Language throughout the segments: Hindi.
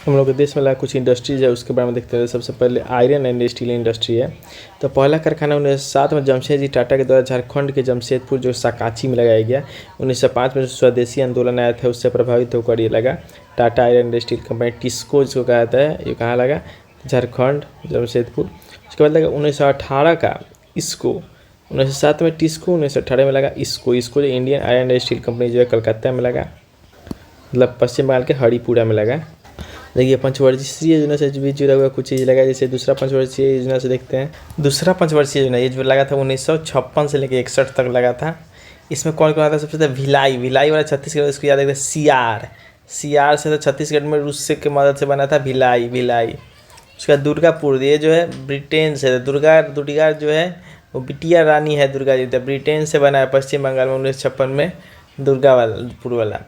हम लोग के देश में लगा कुछ इंडस्ट्रीज है, उसके बारे में देखते हैं। सबसे पहले आयरन एंड स्टील इंडस्ट्री है। तो पहला कारखाना 1907 में जमशेदजी टाटा के द्वारा झारखंड के जमशेदपुर जो साकाची में लगाया गया। 1905 में स्वदेशी आंदोलन आया था, उससे प्रभावित होकर ये लगा Tata iron and steel company, TISCO जिसको कहा जाता है। ये कहाँ लगा? झारखंड, जमशेदपुर। उसके बाद लगा 1918 का इसको। 1907 में टिस्को, 1918 में लगा इसको। इसको जो Indian iron and steel company जो है कलकत्ता में लगा, मतलब पश्चिम बंगाल के हरिपुरा में लगा। देखिए पंचवर्षीय योजना से भी जुड़ा हुआ कुछ चीज़ लगा। जैसे दूसरा पंचवर्षीय योजना से देखते हैं। दूसरा पंचवर्षीय योजना ये जो लगा था 1956 से लेकर 61 तक लगा था। इसमें कौन कौन आता है? सबसे ज़्यादा भिलाई वाला छत्तीसगढ़, इसको याद रखते हैं। सीआर से तो छत्तीसगढ़ में रूस से की मदद से बना था भिलाई। उसका दुर्गापुर, ये जो है ब्रिटेन से, दुर्गा जो है वो बिटिया रानी है दुर्गा जी, ब्रिटेन से बना है पश्चिम बंगाल में 1956 में दुर्गापुर वाला।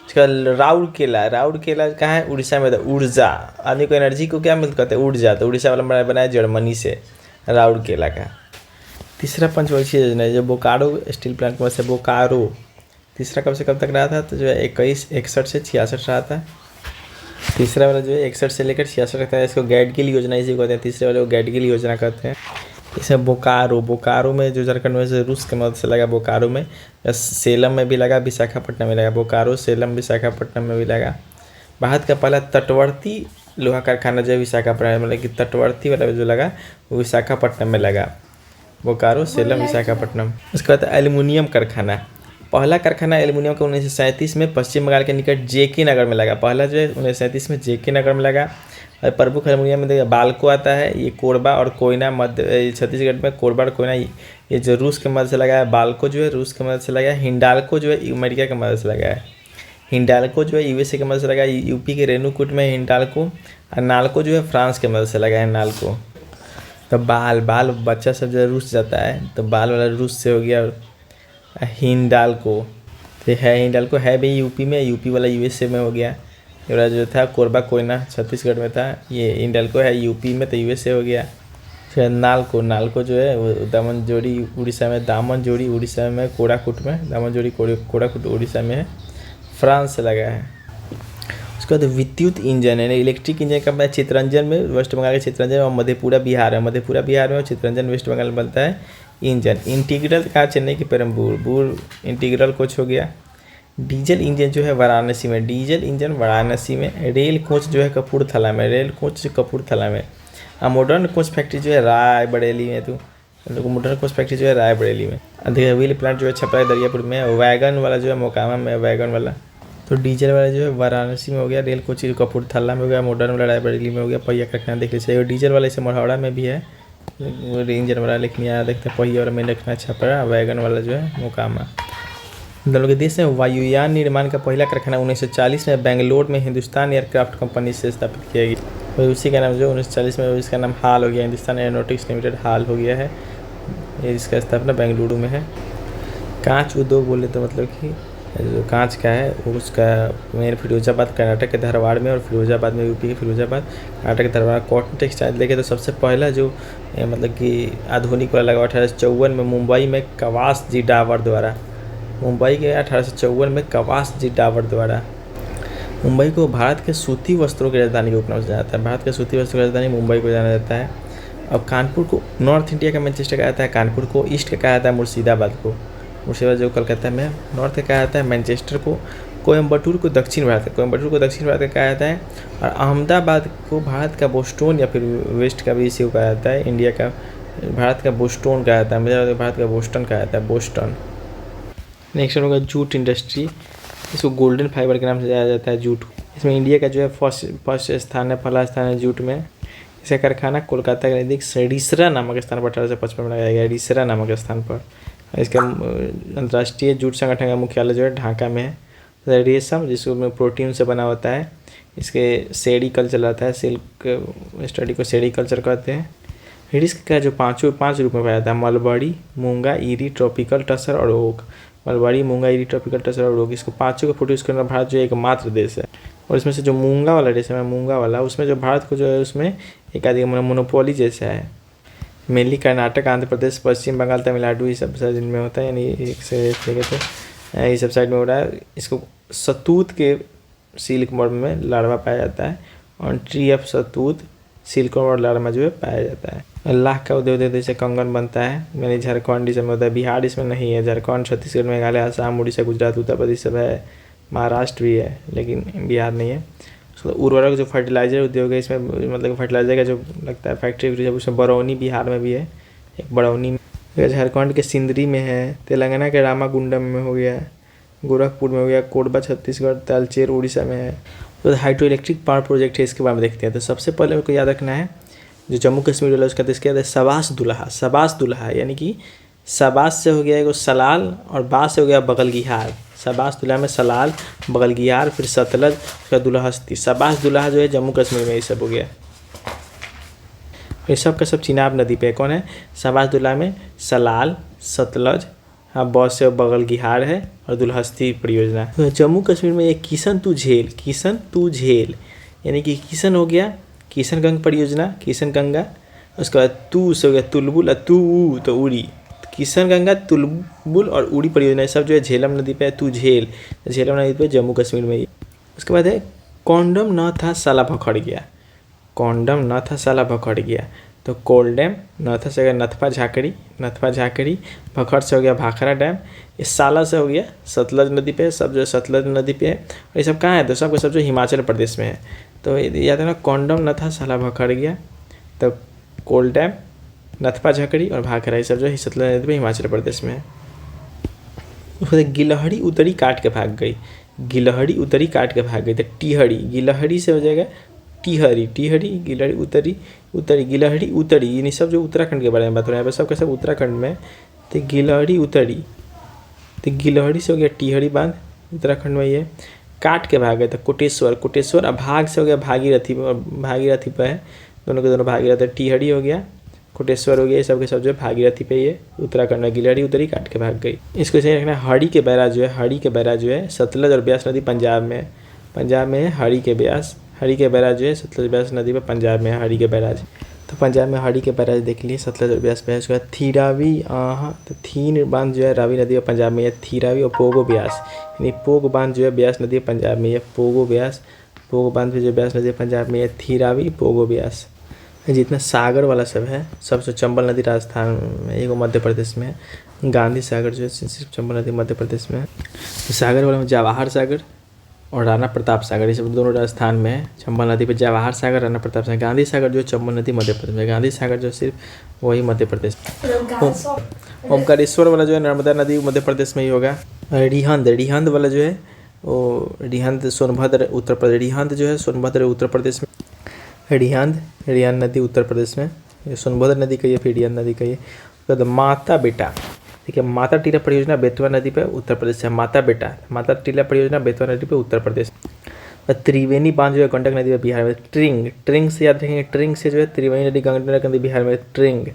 उसका राउरकेला कहाँ है? उड़ीसा में था। ऊर्जा, आदमी को एनर्जी को क्या मिलता कहते हैं? ऊर्जा। तो उड़ीसा वाला बनाया जर्मनी से राउरकेला का। तीसरा पंचवर्षीय योजना है जो बोकारो स्टील प्लांट में से बोकारो, तीसरा कब से कब तक रहा था? तो जो है 61 से 66 रहा था। तीसरा वाला जो है 61 से लेकर 66 तक था। इसको गैडगिल योजना इसी को कहते हैं। तीसरे वाले को गैडगिल योजना कहते हैं। इसमें बोकारो में जो झारखंड में से रूस की मदद से लगा बोकारो में, सेलम में भी लगा, विशाखापट्टनम में लगा। बोकारो, सेलम, विशाखापट्टनम में भी लगा। भारत का पहला तटवर्ती लोहा कारखाना जो है विशाखापट्टनम, मतलब कि तटवर्ती वाला जो लगा वो विशाखापट्टनम में लगा। बोकारो, सेलम, विशाखापट्टनम। उसके बाद एल्युमिनियम कारखाना। पहला कारखाना एल्युमिनियम का 1937 में पश्चिम बंगाल के निकट जेके नगर में लगा। पहला जो है 1937 में जेके नगर में लगा। और प्रमुख एल्युमिनियम में देखिए बाल्को आता है, ये कोरबा और कोयना मध्य छत्तीसगढ़ में कोरबा और कोयना ये जो रूस की मदद से लगा है। बाल्को जो है रूस की मदद से लगा है। हिंडाल्को जो है अमेरिका की मदद से लगा है। हिंडाल्को जो है यूएसए की मदद से लगा है, यूपी के रेणुकूट में हिंडाल्को। और नाल्को जो है फ्रांस की मदद से लगा है नाल्को। तो बाल बच्चा सब जो है रूस जाता है, तो बाल वाला रूस से हो गया हिंडाल्को। तो है हिंडाल्को है भी यूपी में, यूपी वाला यूएसए में हो गया। ये वाला जो था कोरबा कोयना छत्तीसगढ़ में था, ये हिंडाल्को है यूपी में, तो यूएसए हो गया। फिर नाल्को जो है वो दामनजोड़ी उड़ीसा में, दामनजोड़ी उड़ीसा में, कोराकुट में, दामनजोड़ी कोराकुट उड़ीसा में है, फ्रांस से लगा है। उसके बाद विद्युत इंजन है, इलेक्ट्रिक इंजन का मैं चितरंजन में, वेस्ट बंगाल के चितरंजन और मधेपुरा बिहार में, और चितरंजन वेस्ट बंगाल में बनता है इंजन। इंटीग्रल कहाँ? चेन्नई के पेरम्बूर इंटीग्रल कोच हो गया। डीजल इंजन जो है वाराणसी में। रेल कोच जो है कपूरथला में। मॉडर्न कोच फैक्ट्री जो है रायबरेली में। व्हील प्लांट जो है छपरा दरियापुर में। वैगन वाला जो है मोकामा में, वैगन वाला। तो डीजल वाला जो है वाराणसी में हो गया, रेल कोच कपूरथला में हो गया, मॉडर्न वाला रायबरेली में हो गया। पहिया कारखाना देख लीजिए, डीजल वाला इसे मढ़ौरा में भी है इंजन वाला, लेकिन यहाँ देखते हैं पहिया वाला में लिखना छपरा, वैगन वाला जो है मोकामा। हम लोग के देश में वायुयान निर्माण का पहला कारखाना 1940 में बेंगलोर में हिंदुस्तान एयरक्राफ्ट कंपनी से स्थापित किया गया। और उसी का नाम जो 1940 में इसका नाम हाल हो गया, हिंदुस्तान एरोनॉटिक्स लिमिटेड हाल हो गया है। ये इसका स्थापना बेंगलुरु में है। कांच उद्योग बोले तो मतलब कि जो कांच का है उसका मेन फिरोजाबाद कर्नाटक के धारवाड़ में, और फिरोजाबाद में यूपी के फिरोजाबाद, कर्नाटक के धारवाड़। कॉटन टेक्सटाइल देखे तो सबसे पहला जो मतलब कि आधुनिक वाला लगा 1854 में मुंबई में कवास जी डावर द्वारा। मुंबई के 1854 में कवास जी डावर द्वारा। मुंबई को भारत के सूती वस्त्रों की राजधानी के रूप में जाना जाता है। भारत के सूती वस्त्रों की राजधानी मुंबई को जाना जाता है। अब कानपुर को नॉर्थ इंडिया का मैनचेस्टर कहा जाता है, कानपुर को ईस्ट का कहा जाता है मुर्शिदाबाद को। मुर्शिदाबाद जो कलकत्ता में है, नॉर्थ का कहा जाता है मैनचेस्टर को। कोयम्बटूर को दक्षिण भारत का कहा जाता है। और अहमदाबाद को भारत का बोस्टन या फिर वेस्ट का भी इसी को कहा जाता है, इंडिया का भारत का बोस्टन कहा जाता है, भारत का बोस्टन कहा जाता है, बोस्टन। नेक्स्ट होगा जूट इंडस्ट्री, इसको गोल्डन फाइबर के नाम से जाना जाता है जूट। इसमें इंडिया का जो है फर्स्ट स्थान है, पहला स्थान है जूट में। इसका कारखाना कोलकाता के नज़दीक रिसरा नामक स्थान पर 1855 में लगाया गया, रिसरा नामक स्थान पर। इसका अंतर्राष्ट्रीय जूट संगठन का मुख्यालय जो है ढाका में है। रेशम जिसको प्रोटीन से बना होता है, इसके सेरीकल्चर आता है, सिल्क स्टडी को सेरीकल्चर कहते हैं। रिस्क का जो पाँच रूप में पाया जाता है, मलबरी, मूंगा, ईरी, ट्रॉपिकल टसर और ओक। मलबरी, मूंगा, ईरी, ट्रॉपिकल टसर और ओक, इसको पाँचों को प्रोड्यूस करने वाला भारत जो एकमात्र देश है। और इसमें से जो मूंगा वाला रेशम है, मूंगा वाला, उसमें जो भारत को जो है उसमें एक आदि मोनोपोली जैसा है। मेनली कर्नाटक, आंध्र प्रदेश, पश्चिम बंगाल, तमिलनाडु, ये सब साइड में होता है, यानी एक से तो ये सब साइड में हो रहा है। इसको सतूत के सिल्क वर्म में लार्वा पाया जाता है, ऑन ट्री ऑफ शहतूत सिल्कवर्म और लार्वा जो है पाया जाता है। लाख का उद्योग से कंगन बनता है, यानी झारखंड इसमें होता है, बिहार इसमें नहीं है। झारखंड, छत्तीसगढ़, मेघालय, आसाम, उड़ीसा, गुजरात, उत्तर प्रदेश सब है, महाराष्ट्र भी है, लेकिन बिहार नहीं है। उसके बाद उर्वरक जो फर्टिलाइजर उद्योग है, इसमें मतलब फर्टिलाइजर का जो लगता है फैक्ट्री, उसमें बरौनी बिहार में भी है, एक बरौनी में, झारखंड के सिंदरी में है, तेलंगाना के रामागुंडम में हो गया, गोरखपुर में हो गया, कोरबा छत्तीसगढ़, तालचेर उड़ीसा में है। तो हाइड्रो इलेक्ट्रिक पावर प्रोजेक्ट है, इसके बारे में देखते हैं। तो सबसे पहले मेरे को याद रखना है जो जम्मू कश्मीर वाला उसका, तो इसके याद है सबास दुल्हा। सबास दुल्हा यानी कि सबास से हो गया एगो सलाल और बास से हो गया बगलगिहार। सबास दुल्हा में सलाल, बगलगिहार, फिर सतलज, उसका दुल्हस्ती। सबास दुल्हा जो है जम्मू कश्मीर में ये सब हो गया। ये सब का सब चिनाब नदी पे कौन है? सबास दुल्हा में सलाल, सतलज, हाँ बस से बगलगिहार है, और दुल्हस्ती परियोजना। तो जम्मू कश्मीर में ये किशन तू झेल, किशन तू झेल यानी कि किशन हो गया किशनगंगा परियोजना, किशनगंगा। उसके बाद तू से हो गया तुलबुल, और तू तो उड़ी। किशनगंगा, तुलबुल और उड़ी परियोजना सब जो है झेलम नदी पे है। तू झेल, झेलम नदी पे जम्मू कश्मीर में ही। उसके बाद है कॉन्डम न था साला भखड़ गया। कॉन्डम न था साला भखड़ गया, तो कोल डैम, नथा से हो गया नथपा झाकड़ी, नथपा झाकड़ी, भखड़ से हो गया भाखड़ा डैम, इस साला से हो गया सतलज नदी पे, सब जो सतलज नदी पे है। और ये सब कहाँ है? तो सब सब जो हिमाचल प्रदेश में है। तो याद है ना, कॉन्डम न था साला भखड़ गया, तो कोल डैम, नथपा झाकड़ी और भाखड़ा, ये सब जो है सतलज नदी पे हिमाचल प्रदेश में है। उसके बाद गिलहरी उतरी काट के भाग गई। गिलहरी उतरी काट के भाग गई, तो टिहरी, गिलहरी से हो जाएगा टिहरी, टिहरी, गिलहरी उतरी, उतरी, गिलहरी उतरी, ये सब जो उत्तराखंड के बारे में बात हो रहा है, सब का सब उत्तराखंड में। तो गिलहरी उतरी, तो गिलहरी से हो गया टिहरी बांध, उत्तराखंड में ये। काट के भाग गए तो कोटेश्वर, कोटेश्वर, और भाग से हो गया भागीरथी, और भागीरथी पे है, दोनों के दोनों भागीरथी। टिहरी हो गया, कोटेश्वर हो गया, ये सब के सब जो है भागीरथी पे ये उत्तराखंड में। गिलहरी उतरी काट के भाग गई। इसको सही रखना है। हड़ी के बैराज जो है, हड़ी के बैराज जो है सतलज और ब्यास नदी पंजाब में है। पंजाब में है हड़ी के ब्यास, हड़ी के बैराज जो है सतलज ब्यास नदी पर पंजाब में है हड़ी के बैराज। तो पंजाब में हड़ी के बैराज देख लिए, सतलज और ब्यास बैराज। उसके बाद थीरावी, तो थीन बांध जो है रावी नदी पर पंजाब में है, थीरावी। और पोगो ब्यास, यानी पोग बांध जो है ब्यास नदी पंजाब में है, पोगो ब्यास। पोगो बांध भी जो ब्यास नदी पंजाब में है, थीरावी, पोगो ब्यास। जितना सागर वाला सब है, सबसे चंबल नदी राजस्थान में, एगो मध्य प्रदेश में है। गांधी सागर जो है सिर्फ चंबल नदी मध्य प्रदेश में है। तो सागर वाले में जवाहर सागर और राणा प्रताप सागर, ये सब दोनों राजस्थान में है। चंबल नदी पे जवाहर सागर, राणा प्रताप सागर। गांधी सागर जो है चंबल नदी मध्य प्रदेश में, गांधी सागर जो सिर्फ वही मध्य प्रदेश में। ओमकारेश्वर वाला जो है नर्मदा नदी मध्य प्रदेश में ही होगा। रिहंद, रिहंद वाला जो है वो रिहंद सोनभद्र उत्तर प्रदेश, रिहंद जो है सोनभद्र उत्तर प्रदेश में। रिहंद, रिहंद नदी उत्तर प्रदेश में, सोनभद्र नदी का ये, फिर रिहंद नदी का ये। उसके बाद माता बेटा, ठीक है, माता टीला परियोजना बेतवा नदी पे उत्तर प्रदेश से। माता बेटा, माता टीला परियोजना बेतवा नदी पे उत्तर प्रदेश। त्रिवेणी बांध जो है गंडक नदी पे बिहार में। ट्रिंग, ट्रिंग से याद रखेंगे, ट्रिंग से जो है त्रिवेणी नदी गंडक नदी बिहार में। ट्रिंग,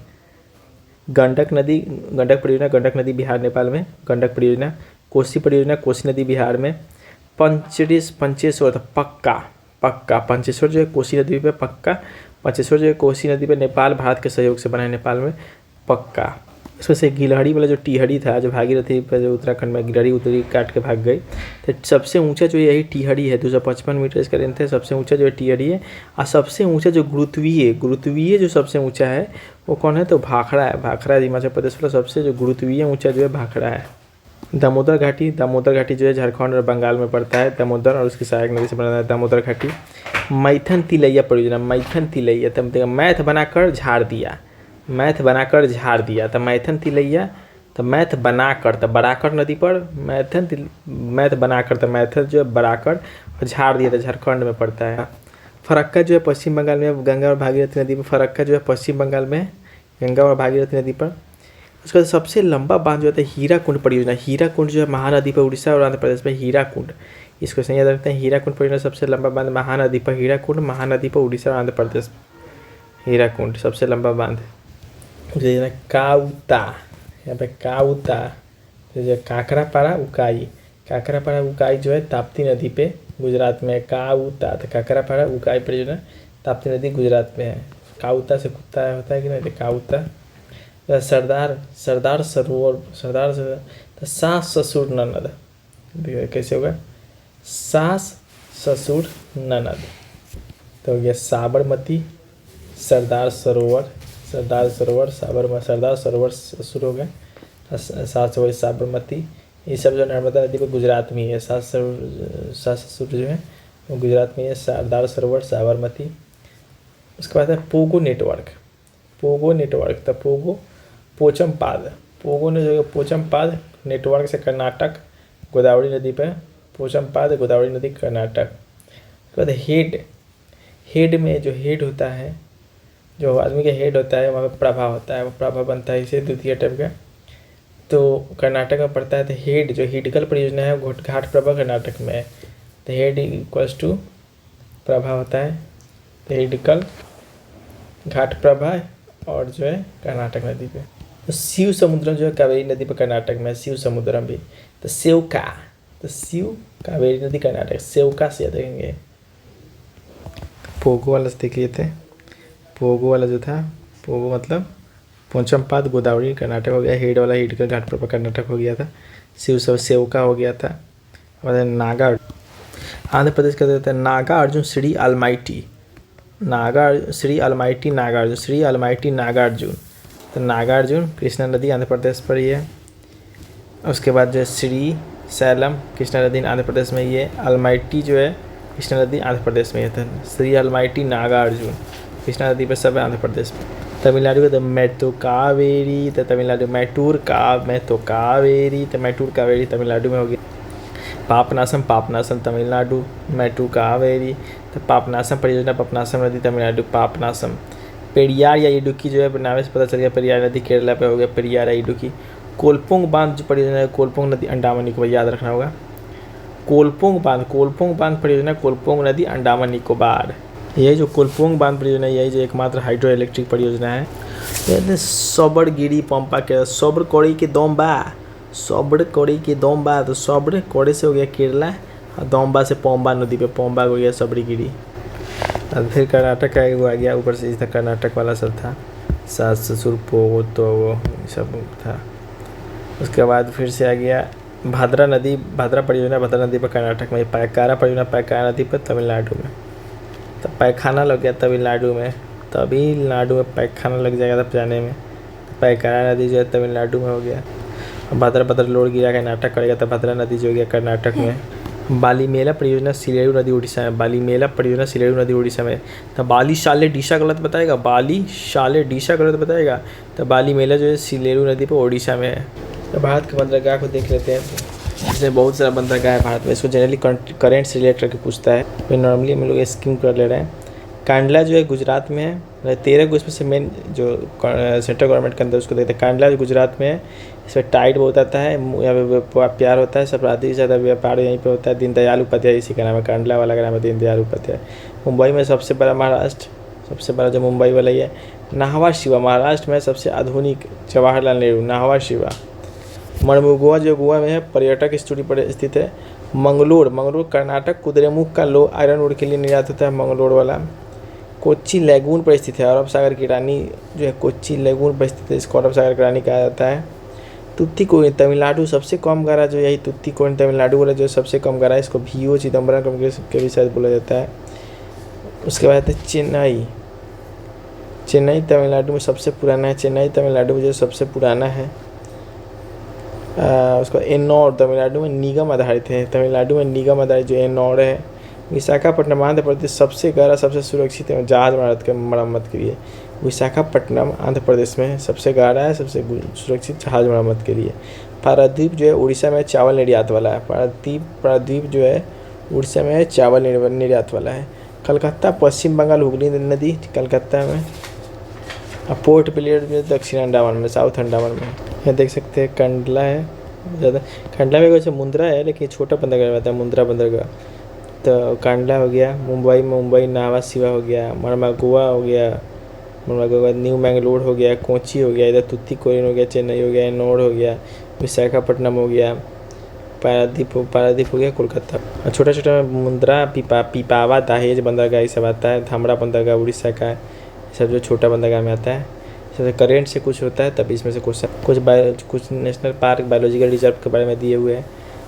गंडक नदी, गंडक परियोजना गंडक नदी बिहार नेपाल में, गंडक परियोजना। कोसी परियोजना कोसी नदी बिहार में। पंचेश्वर, तो पक्का, पक्का पंचेश्वर जो है कोसी नदी पे पक्का। पंचेश्वर जो है कोसी नदी पे नेपाल भारत के सहयोग से बना है, नेपाल में पक्का। इसमें से गिलहरी वाला जो टिहरी था, जो भागीरथी पर जो उत्तराखंड में गिलहरी उतरी काट के भाग गई, तो सबसे ऊंचा जो यही टिहरी है, 255 मीटर इसका लेंथ है। सबसे ऊंचा जो है टिहरी है। और सबसे ऊंचा जो गुरुत्वीय, गुरुत्वीय जो सबसे ऊंचा है वो कौन है? तो भाखड़ा है। भाखड़ा हिमाचल प्रदेश वाला सबसे जो गुरुत्वीय ऊंचा जो है भाखड़ा है। दामोदर घाटी, दामोदर घाटी जो है झारखंड और बंगाल में पड़ता है। दामोदर और उसकी सहायक नदी से बना है दामोदर घाटी। मैथन तिलैया परियोजना, मैथन तिलैया, तब मैथ बनाकर झाड़ दिया, मैथ बनाकर झाड़ दिया। तो मैथन तिलैया, तो मैथ बनाकर, तो बराकर नदी पर मैथन, मैथ बनाकर, तो मैथन जो है बराकर, और झाड़ दिया तो झारखंड में पड़ता है। फरक्का जो है पश्चिम बंगाल में, गंगा और भागीरथी नदी पर। फरक्का जो है पश्चिम बंगाल में, गंगा और भागीरथी नदी पर। उसके बाद सबसे लंबा बांध जो होता है हीराकुंड परियोजना। हीराकुंड जो है महानदी पर, उड़ीसा और आंध्र प्रदेश में हीराकुंड। इसको सही याद रखते हैं, हीराकुंड परियोजना सबसे लंबा बांध महानदी पर। हीराकुंड महानदी पर, उड़ीसा और आंध्र प्रदेश। हीराकुंड सबसे लंबा बांध। काउता, यहाँ पे काउता, जो काकरापारा उकाई, काकरापारा उकाई जो है ताप्ती नदी पे गुजरात में। काउता, तो काकरापारा उकाई परियोजना ताप्ती नदी गुजरात में है। काउता से कुत्ता होता है कि नहीं? काउता। सरदार, सरदार सरोवर, सरदार तो सास ससुर ननद, कैसे होगा? सास ससुर ननद, तो हो गया साबरमती, सरदार सरोवर, सरदार सरोवर शुरू हो गए, 7 से वही साबरमती। ये सब जो नर्मदा नदी पर गुजरात में ही है। 7 सरोवर जो है वो गुजरात में है, सरदार सरोवर, साबरमती। उसके बाद है पोगो नेटवर्क, तो पोगो ने जो पोचमपाद नेटवर्क से कर्नाटक गोदावरी नदी पर, पोचमपाद गोदावरी नदी कर्नाटक। उसके बाद हेड में जो हेड होता है, जो आदमी का हेड होता है वहाँ पर प्रभा होता है, वो प्रभा बनता है इसे द्वितीय टाइप का। तो कर्नाटक में पड़ता है। तो हेड जो हिडकल परियोजना है वो घाट प्रभा कर्नाटक में है। तो हेड इक्वल्स टू प्रभा होता है। तो हिडकल घाट प्रभा और जो है कर्नाटक नदी पे। तो शिव समुद्रम जो है कावेरी नदी पर कर्नाटक में, शिव समुद्रम भी। तो शिव कावेरी नदी कर्नाटक, सेवका से देखेंगे। पोगो वाला से देख लिए थे। पोगो वाला जो था, पोगो मतलब पोचमपाद गोदावरी कर्नाटक हो गया। हेड वाला हिडकल घाट प्रभा कर्नाटक हो गया था। शिव सब सेवका हो गया था। और नागा आंध्र प्रदेश का देता है नागा अर्जुन श्री अलमाइटी, श्री अलमाइटी नागार्जुन। तो नागार्जुन कृष्णा नदी आंध्र प्रदेश पर ही है। उसके बाद जो है श्री सैलम कृष्णा नदी आंध्र प्रदेश में ही है। अलमाइटी जो है कृष्णा नदी आंध्र प्रदेश में है। तो श्री अलमाइटी नागार्जुन कृष्णा नदी पर सब है आंध्र प्रदेश में। तमिलनाडु का मैतो कावेरी, तो तमिलनाडु मैटूर कावेरी, तो मैटूर कावेरी तमिलनाडु में हो गया। पापनासम तमिलनाडु, मैटूर कावेरी। तो पापनासम परियोजना पापनासम नदी तमिलनाडु, पापनासम। पेरियार या इडुक्की जो है नाम से पता चल गया, पेरियार नदी केरला पे हो गया, पेरियार या इडुक्की। कोलपोंग बांध जो परियोजना है, कोलपोंग नदी अंडमान निकोबार, याद रखना होगा। कोलपोंग बांध परियोजना, कोलपोंग नदी अंडमान निकोबार। यही जो कोलपोंग बांध परियोजना, यही जो एकमात्र हाइड्रो इलेक्ट्रिक परियोजना है। सबड़गिरी पंपा के सब्र कौड़ी के दोम्बा, तो सब्र कौड़ी से हो गया केरला, और दोम्बा से पोम्बा नदी पे, पोम्बा हो गया सबड़गिरी। और फिर कर्नाटक का वो आ गया ऊपर से, इधर कर्नाटक वाला सब था, सास ससुर पोगो तो वो सब था। उसके बाद फिर से आ गया भाद्रा परियोजना, भाद्रा नदी पर कर्नाटक में। पैकारा परियोजना पैकारा नदी पर तमिलनाडु में। तो पैखाना लग गया तमिलनाडु में पैखाना लग जाएगा तब जाने में। तो पैकारा नदी जो है तमिलनाडु में हो गया। भद्रा लोड गिरा के नाटक करेगा, तो भद्रा नदी जो हो गया कर्नाटक में। बालीमेला परियोजना सिलेरू नदी उड़ीसा में। तो बाली शाले डीसा गलत बताएगा, तो बालीमेला जो है सिलेरू नदी पर उड़ीसा में है। तो भारत के बंदरगाह को देख लेते हैं। इसमें बहुत सारा बंदरगाह है भारत में, इसको जनरली करेंट से रिलेट करके पूछता है, फिर नॉर्मली हम लोग स्कीम कर ले रहे हैं। कांडला जो है गुजरात में है। 13 को इसमें से मेन जो सेंट्रल गवर्नमेंट के अंदर उसको देखते हैं। कांडला जो गुजरात में है, इसमें टाइड बहुत आता है, यहाँ पे प्यार होता है, सब अधिक ज़्यादा व्यापार यहीं पे होता है। दीनदयाल उपाध्याय इसी का नाम है, कांडला वाला का नाम है दीनदयाल उपाध्याय। मुंबई में सबसे बड़ा सबसे बड़ा जो मुंबई वाला ही है। नाहवा शिवा महाराष्ट्र में सबसे आधुनिक, जवाहरलाल नेहरू नाहवा शिवा। मणमुगुआ जो गोवा में है, पर्यटक स्थली पर स्थित है। मंगलोर कर्नाटक, कुद्रेमुख का लो आयरन ओर के लिए निर्यात होता है मंगलोर वाला। कोच्चि लैगून पर स्थित है, अरब सागर की रानी जो है कोच्चि लैगून पर स्थित है, इसको अरब सागर की रानी कहा जाता है। तुत्तीकोरिन तमिलनाडु सबसे कम गहरा जो यही तुत्तीकोरिन तमिलनाडु वाला जो सबसे कम गहरा है, इसको VO चिदम्बरम के भी शायद बोला जाता है। उसके बाद है चेन्नई तमिलनाडु में सबसे पुराना है, चेन्नई तमिलनाडु में जो सबसे पुराना है। उसका एन्नौर तमिलनाडु में निगम आधारित है, तमिलनाडु में निगम आधारित जो एन्नौर है। विशाखापट्टनम आंध्र प्रदेश सबसे गहरा सबसे सुरक्षित है जहाज मरम्मत के लिए। विशाखापट्टनम आंध्र प्रदेश में सबसे गहरा है, सबसे सुरक्षित जहाज मरम्मत के लिए। पारादीप जो है उड़ीसा में चावल निर्यात वाला है, पारादीप जो है उड़ीसा में चावल निर्यात वाला है। कलकत्ता पश्चिम बंगाल हुगली नदी कलकत्ता में। पोर्ट ब्लेयर जो दक्षिण अंडमान में, साउथ अंडमान में। यहाँ देख सकते हैं कंडला है, ज़्यादा कंडला में वैसे मुंद्रा है लेकिन छोटा बंदरगाह रहता है, मुंद्रा बंदरगाह। तो कांडला हो गया, मुंबई नाहवा शिवा हो गया, मरमागुआ हो गया, मरमागुआ न्यू मैंगलोर हो गया, कोची हो गया, इधर तुत्तीकोरिन हो गया, चेन्नई हो गया, एन्नौर हो गया, विशाखापट्टनम हो गया, पारादीप हो गया कोलकाता। और छोटा छोटा मुंद्रा पिपावा दहेज बंदरगाह ये सब आता है। धामरा बंदरगाह उड़ीसा का है, सब जो छोटा बंदरगाह में आता है। जैसे करेंट से कुछ होता है तब इसमें से कुछ नेशनल पार्क बायोलॉजिकल रिजर्व के बारे में दिए हुए हैं।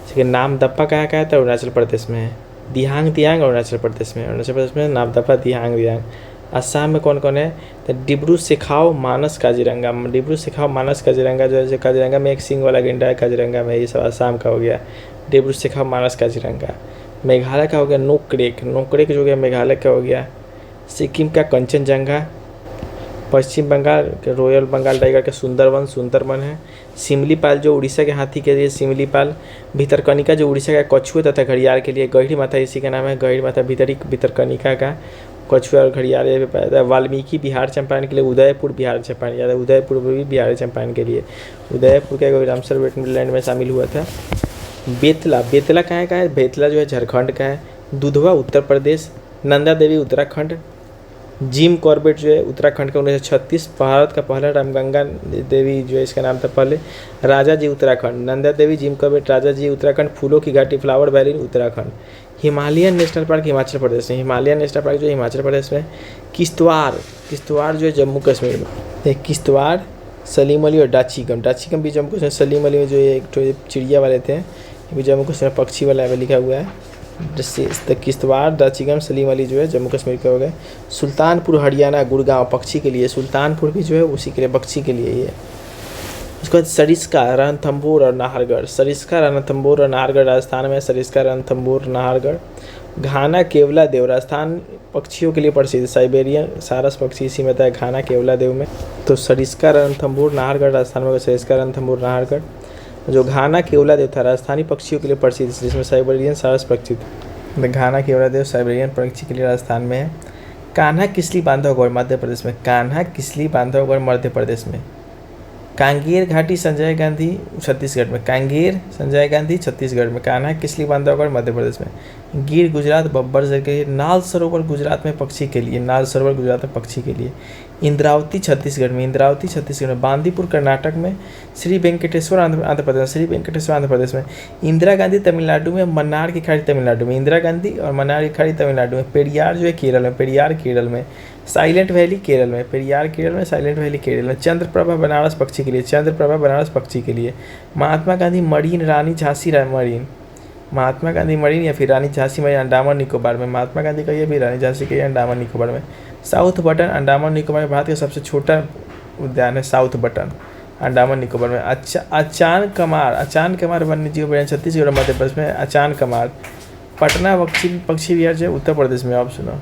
जैसे नाम दप्पा कहाँ का है, तो अरुणाचल प्रदेश में है। दिहांग दियांग अरुणाचल प्रदेश में नामदफा दिहांग दियांग। असम में कौन कौन है, तो डिब्रू सिखाओ मानस काजीरंगा। डिब्रू सिखाओ मानस काजीरंगा जो है, जो काजीरंगा में एक सींग वाला गेंडा है काजीरंगा में, ये सब असम का हो गया डिब्रू सिखाओ मानस काजीरंगा। मेघालय का हो गया नोकरेक, नोकरेक जो हो गया मेघालय का हो गया। सिक्किम का कंचनजंगा। पश्चिम बंगाल के रॉयल बंगाल टाइगर का सुंदरवन है। सिमलीपाल जो उड़ीसा के हाथी के लिए सिमलीपाल। भितरकनिका जो उड़ीसा का कछुए तथा घड़ियाल के लिए। गहीर माथा इसी का नाम है, गहीर माथा भितरकनिका का कछुआ और घड़ियाल ये भी पाया जाता है। वाल्मीकि बिहार चंपारण के लिए। उदयपुर बिहार चंपारण याद है, उदयपुर भी बिहार चंपारण के लिए। उदयपुर का रामसर वेटलैंड में शामिल हुआ था। बेतला, बेतला कहाँ का है, बेतला जो है झारखंड का है। दुधवा उत्तर प्रदेश। नंदा देवी उत्तराखंड। जिम कॉर्बेट जो है उत्तराखंड का 1936। भारत का पहला रामगंगा देवी जो है इसका नाम था पहले। Rajaji Uttarakhand. Nanda Devi, Jim Corbett, Rajaji Uttarakhand. फूलों की घाटी flower valley Uttarakhand. Himalayan national park Himachal Pradesh में। हिमालयन नेशनल पार्क जो है हिमाचल प्रदेश में। किश्तवाड़, किश्तवाड़ जो है जम्मू कश्मीर में। किश्तवाड़, सलीम अली और डाचीगम, डाचीगम भी जम्मू कश्मीर। सलीम अली में जो ये एक चिड़िया वाले थे, ये भी जम्मू कश्मीर पक्षी वाला में लिखा हुआ है। किश्तवाड़, डाचीगम, सलीम अली जो है जम्मू कश्मीर के हो गए। सुल्तानपुर हरियाणा, गुड़गांव पक्षी के लिए। सुल्तानपुर भी जो है उसी के लिए पक्षी के लिए ही है। उसके बाद सरिस्का, रणथंभौर और नाहरगढ़। सरिस्का, रणथंभौर और नाहरगढ़ राजस्थान में। सरिस्का, रणथंभौर, नाहरगढ़। घाना केवला देव राजस्थान पक्षियों के लिए प्रसिद्ध। साइबेरियन सारस पक्षी इसी में था, घाना केवला देव में। तो सरिस्का, रणथंभौर, नाहरगढ़ राजस्थान में। सरिस्का, रणथंभौर, नाहरगढ़। जो घाना केवला देव था राजस्थानी पक्षियों के लिए प्रसिद्ध, जिसमें साइबेरियन सारस पक्षी थे। घाना केवला देव साइबेरियन पक्षी के लिए राजस्थान में है। कान्हा किसली बांधवगढ़ मध्य प्रदेश में। कान्हा किसली बांधवगढ़ मध्य प्रदेश में। कांगेर घाटी संजय गांधी छत्तीसगढ़ में। कांगेर संजय गांधी छत्तीसगढ़ में। कान्हा किसली बांधवगढ़ मध्य प्रदेश में। गिर गुजरात बब्बर जल के लिए। नाल सरोवर गुजरात में पक्षी के लिए। नाल सरोवर गुजरात में पक्षी के लिए। इंद्रावती छत्तीसगढ़ में। इंद्रावती छत्तीसगढ़ में। बांदीपुर कर्नाटक में। श्री वेंकटेश्वर आंध्र प्रदेश। श्री वेंकटेश्वर आंध्र प्रदेश में। इंदिरा गांधी तमिलनाडु में। मन्नार की खाड़ी तमिलनाडु में। इंदिरा गांधी और मन्नार की खाड़ी तमिलनाडु में। पेरियार जो है केरल में। पेरियार केरल में। साइलेंट वैली केरल में। पेरियार केरल में, साइलेंट वैली केरल में। चंद्रप्रभा बनारस पक्षी के लिए। चंद्रप्रभा बनारस पक्षी के लिए। महात्मा गांधी मरीन, रानी झांसी मरीन। महात्मा गांधी मरीन या फिर रानी झांसी मरीन अंडमान निकोबार में। महात्मा गांधी का ये भी रानी झांसी का ये अंडमान निकोबार में। साउथ बटन अंडमान निकोबार में भारत का सबसे छोटा उद्यान है। साउथ बटन अंडमान निकोबार में। अचान कमार वन्य जीव अभयारण्य छत्तीसगढ़ और मध्य प्रदेश में। अचान कमार। पटना पक्षी विहार जो है उत्तर प्रदेश में। आप सुनो।